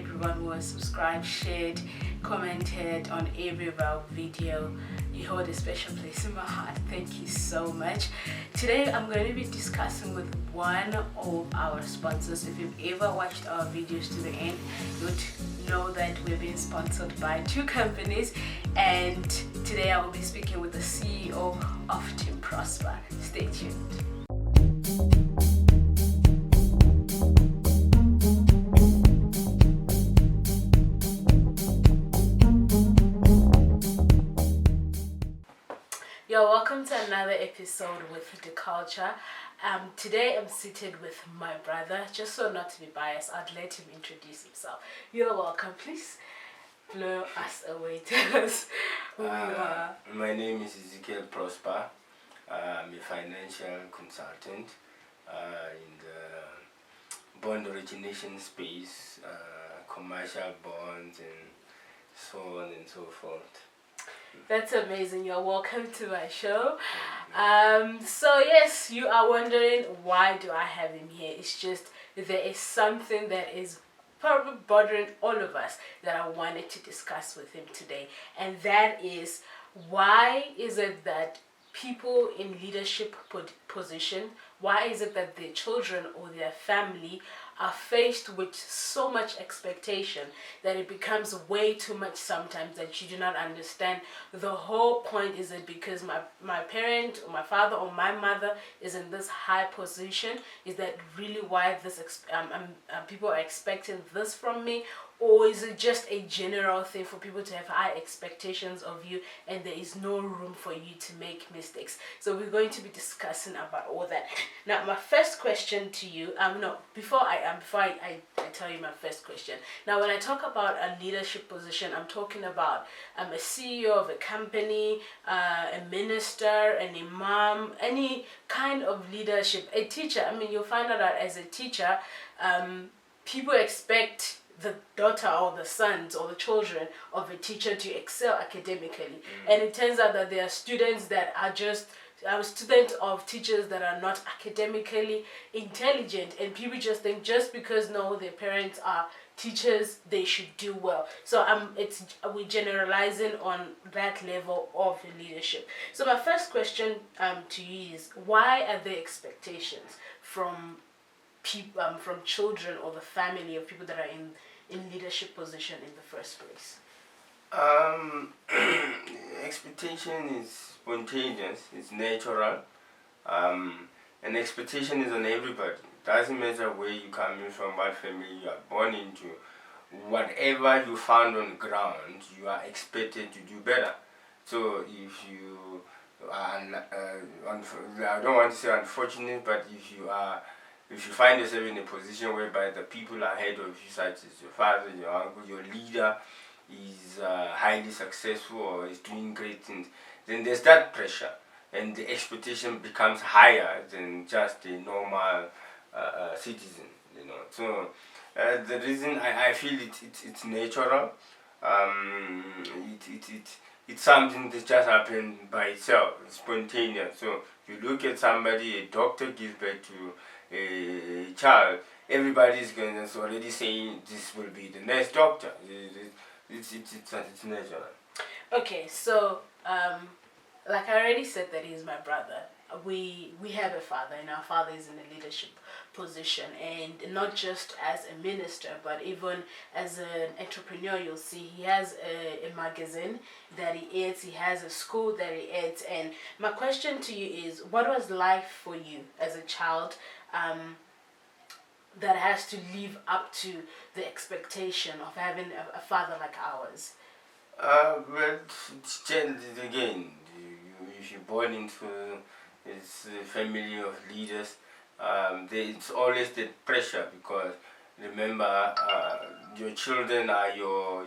everyone who has subscribed, shared, commented on every of our video. You hold a special place in my heart. Thank you so much. Today I'm going to be discussing with one of our sponsors. If you've ever watched our videos to the end, you would know that we're being sponsored by two companies, and today I will be speaking with the CEO of Team Prosper. Stay tuned. You're welcome to another episode with The Culture. Today I'm seated with my brother. Just so not to be biased, I'd let him introduce himself. You're welcome. Please blow us away. Tell us who you are. My name is Ezekiel Prosper. I'm a financial consultant in the bond origination space, commercial bonds, and so on and so forth. That's amazing. You're welcome to my show. So yes, you are wondering why do I have him here. It's just there is something that is probably bothering all of us that I wanted to discuss with him today, and that is, why is it that people in leadership position, why is it that their children or their family are faced with so much expectation that it becomes way too much sometimes, that you do not understand? The whole point is it because my parent or my father or my mother is in this high position? Is that really why this people are expecting this from me? Or is it just a general thing for people to have high expectations of you and there is no room for you to make mistakes? So we're going to be discussing about all that. Now, my first question to you, before I tell you my first question. Now, when I talk about a leadership position, I'm talking about a CEO of a company, a minister, an imam, any kind of leadership, a teacher. I mean, you'll find out that as a teacher, people expect the daughter or the sons or the children of a teacher to excel academically. And it turns out that there are students that are just students of teachers that are not academically intelligent, and people just think just because their parents are teachers, they should do well. So we're generalizing on that level of leadership. So my first question to you is, why are there expectations from people, from children or the family of people that are in leadership position in the first place? Expectation is spontaneous, it's natural, and expectation is on everybody. Doesn't matter where you come in from, what family you are born into. Whatever you found on the ground, you are expected to do better. So if you are, I don't want to say unfortunate, but if you find yourself in a position whereby the people ahead of you, such as your father, your uncle, your leader, is highly successful or is doing great things, then there's that pressure, and the expectation becomes higher than just a normal citizen. So the reason I feel it's natural. It's something that just happened by itself. It's spontaneous. So you look at somebody, a doctor gives birth to a child, everybody is already saying this will be the next doctor. It's natural. Okay, so like I already said that he's my brother. We have a father, and our father is in a leadership position, and not just as a minister, but even as an entrepreneur. You'll see he has a magazine that he edits, he has a school that he edits. And my question to you is, what was life for you as a child that has to live up to the expectation of having a father like ours? Well, it's changed again. If you're born into a family of leaders, it's always the pressure, because remember, your children are your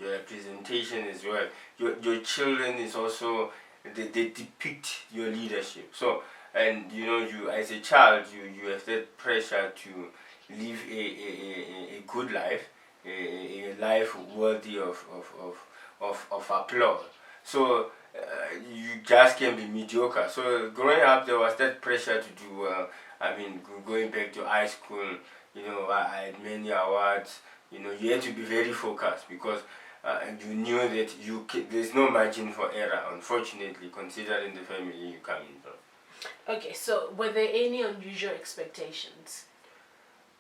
representation as well. Your children is also, they depict your leadership. So, and you as a child, you have that pressure to live a good life, a life worthy of applause. So you just can be mediocre. So growing up, there was that pressure to do well. I mean, going back to high school, I had many awards. You have to be very focused because you knew that there's no margin for error, unfortunately, considering the family you come in from. Okay, so were there any unusual expectations?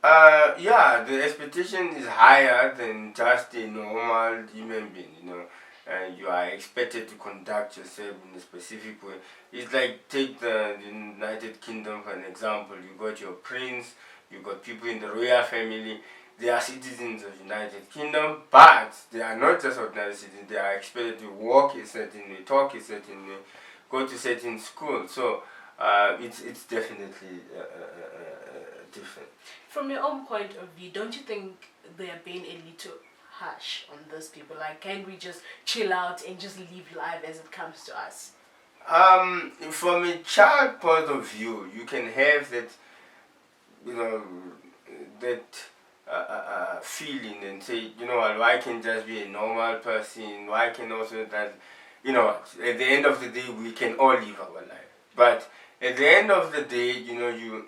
Yeah, the expectation is higher than just a normal human being. You are expected to conduct yourself in a specific way. It's like, take the United Kingdom for an example. You got your prince, you got people in the royal family. They are citizens of United Kingdom, but they are not just ordinary citizens. They are expected to walk a certain way, talk a certain way, go to certain schools. So it's definitely different. From your own point of view, don't you think they are being a little harsh on those people? Like, can't we just chill out and just live life as it comes to us? From a child point of view, you can have that, that feeling and say, what, why can't just be a normal person? Why can also that, at the end of the day, we can all live our life. But at the end of the day, you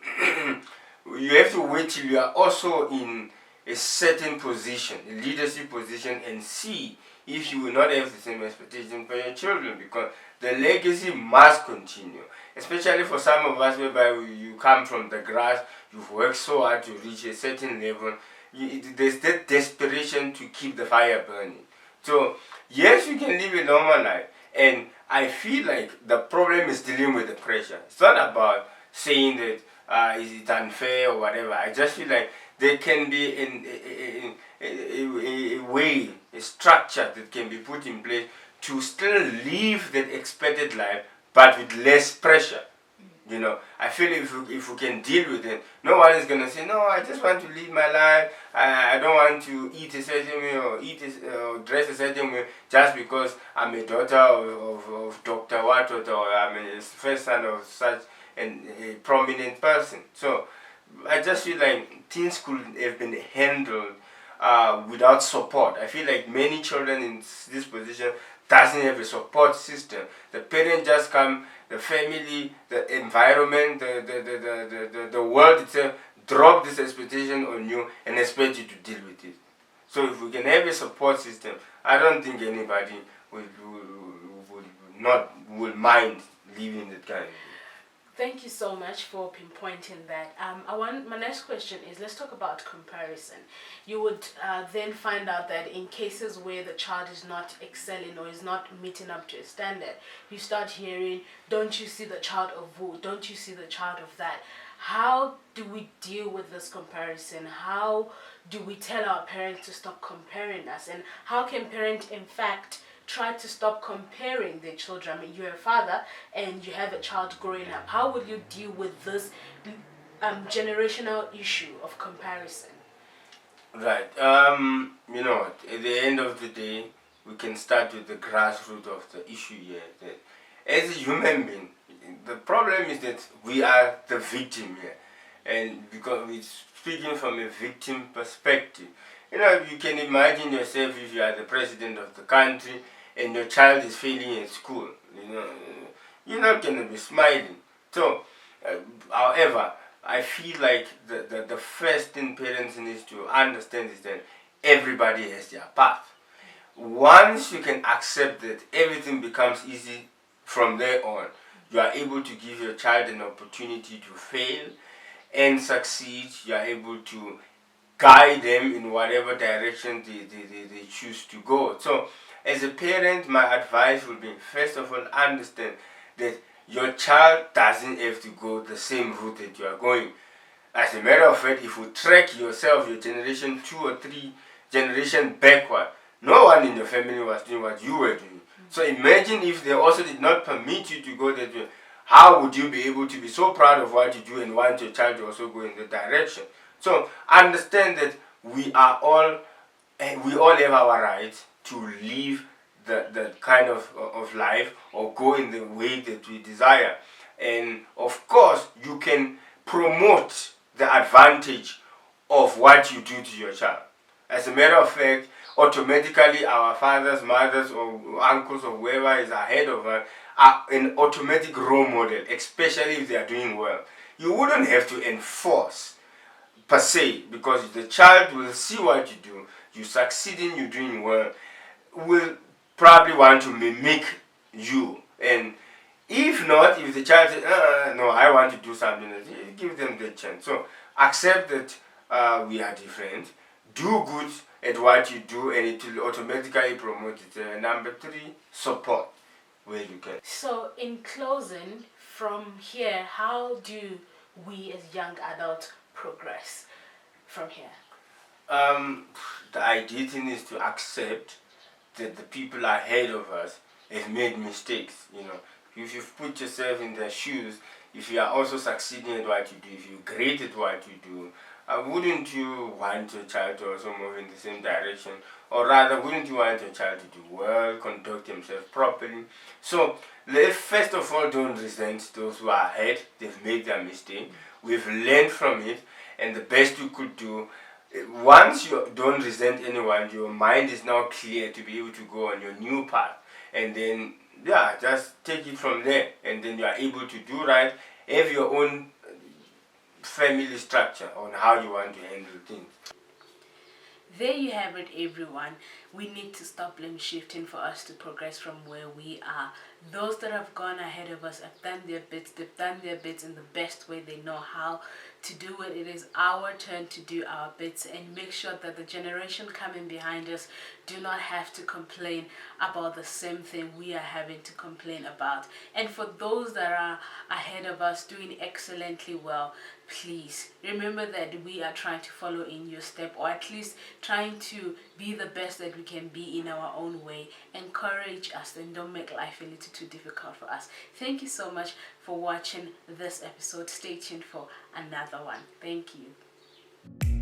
you have to wait till you are also in a certain position, a leadership position, and see if you will not have the same expectation for your children, because the legacy must continue. Especially for some of us, whereby you come from the grass, you've worked so hard to reach a certain level, there's that desperation to keep the fire burning. So, yes, you can live a normal life, and I feel like the problem is dealing with the pressure. It's not about saying that is it unfair or whatever. I just feel like there can be a way, a structure that can be put in place to still live that expected life, but with less pressure. I feel if we can deal with it, no one is going to say, no, I just want to live my life. I don't want to eat a certain way or dress a certain way just because I'm a daughter of Dr. Watot, or I'm a first son of such a prominent person. So I just feel like things could have been handled without support. I feel like many children in this position doesn't have a support system. The parents just come, the family, the environment, the world itself drop this expectation on you and expect you to deal with it. So if we can have a support system, I don't think anybody will mind living that kind of way. Thank you so much for pinpointing that. My next question is, let's talk about comparison. You would then find out that in cases where the child is not excelling or is not meeting up to a standard, you start hearing, don't you see the child of who? Don't you see the child of that? How do we deal with this comparison? How do we tell our parents to stop comparing us? And how can parents, in fact, try to stop comparing their children? I mean, you're a father and you have a child growing up. How will you deal with this generational issue of comparison? Right. You know what? At the end of the day, we can start with the grassroots of the issue here. That as a human being, the problem is that we are the victim here. And because we're speaking from a victim perspective, you can imagine yourself if you are the president of the country and your child is failing at school. You're not going to be smiling. So, however, I feel like the first thing parents need to understand is that everybody has their path. Once you can accept that, everything becomes easy from there on. You are able to give your child an opportunity to fail and succeed. You are able to guide them in whatever direction they choose to go. So, as a parent, my advice would be, first of all, understand that your child doesn't have to go the same route that you are going. As a matter of fact, if you track yourself, your generation 2 or 3 generation backward, no one in your family was doing what you were doing. So imagine if they also did not permit you to go that way. How would you be able to be so proud of what you do and want your child to also go in that direction? So understand that we all have our rights to live the kind of life or go in the way that we desire. And of course, you can promote the advantage of what you do to your child. As a matter of fact, automatically our fathers, mothers, or uncles, or whoever is ahead of us are an automatic role model, especially if they are doing well. You wouldn't have to enforce, per se, because the child will see what you do, you succeeding, you're doing well, will probably want to mimic you. And if not, if the child says, no, I want to do something else, give them the chance. So accept that we are different, do good at what you do, and it will automatically promote it. Number 3, support where you can. So in closing, from here, how do we as young adults progress from here? The ideal thing is to accept that the people ahead of us have made mistakes. If you've put yourself in their shoes, if you are also succeeding at what you do, if you're great at what you do, wouldn't you want your child to also move in the same direction? Or rather, wouldn't you want your child to do well, conduct themselves properly? So, first of all, don't resent those who are ahead. They've made their mistake. We've learned from it, and the best you could do, once you don't resent anyone, your mind is now clear to be able to go on your new path. And then, just take it from there. And then you are able to do right, have your own family structure on how you want to handle things. There you have it, everyone. We need to stop blame shifting for us to progress from where we are. Those that have gone ahead of us have done their bits. They've done their bits in the best way they know how to do it. It is our turn to do our bits and make sure that the generation coming behind us do not have to complain about the same thing we are having to complain about. And for those that are ahead of us doing excellently well, please remember that we are trying to follow in your step, or at least trying to be the best that we can be in our own way. Encourage us and don't make life a little too difficult for us. Thank you so much for watching this episode. Stay tuned for another one. Thank you.